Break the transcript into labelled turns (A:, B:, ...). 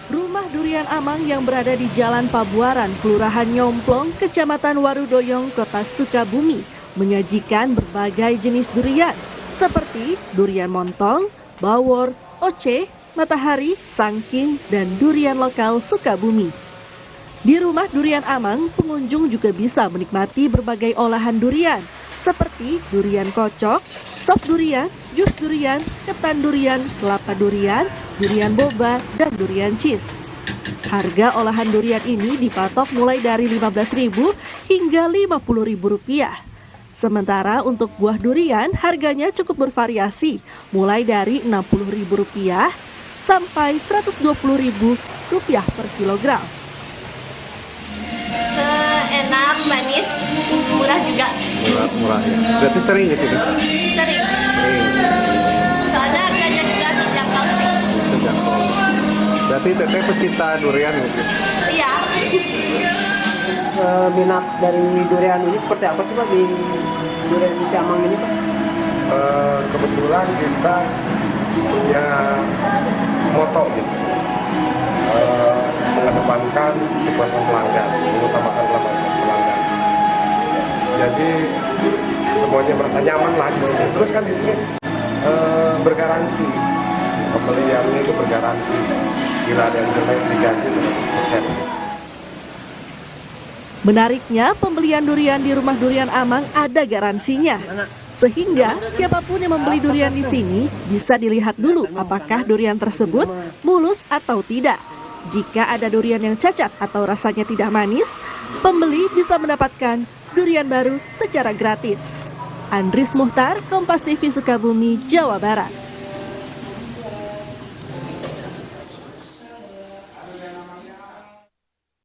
A: Rumah Durian Amang yang berada di Jalan Pabuaran, Kelurahan Nyomplong, Kecamatan Warudoyong, Kota Sukabumi, menyajikan berbagai jenis durian, seperti durian montong, bawor, oce, matahari, sangking, dan durian lokal Sukabumi. Di Rumah Durian Amang, pengunjung juga bisa menikmati berbagai olahan durian, seperti durian kocok, sop durian, jus durian, ketan durian, kelapa durian, durian boba, dan durian cheese. Harga olahan durian ini dipatok mulai dari Rp15.000 hingga Rp50.000. Sementara untuk buah durian harganya cukup bervariasi, mulai dari Rp60.000 sampai Rp120.000 per kilogram.
B: Enak, manis, murah juga.
C: Murah ya. Berarti sering ke sini?
B: Sering. Soalnya harganya juga terjangkau sih.
C: Terjangkau. Berarti teteh pecinta durian gitu?
B: Iya.
D: Minat dari durian ini seperti apa sih Pak di durian di Amang ini Pak?
E: Kebetulan kita punya moto gitu, mengedepankan kepuasan pelanggan, mengutamakan pelanggan. Jadi semuanya merasa nyaman lah di sini. Terus kan di sini bergaransi, pembeliannya itu bergaransi, bila ada yang jelek diganti 100%.
A: Menariknya, pembelian durian di Rumah Durian Amang ada garansinya. Sehingga siapapun yang membeli durian di sini bisa dilihat dulu apakah durian tersebut mulus atau tidak. Jika ada durian yang cacat atau rasanya tidak manis, pembeli bisa mendapatkan durian baru secara gratis. Andris Muhtar, Kompas TV Sukabumi, Jawa Barat.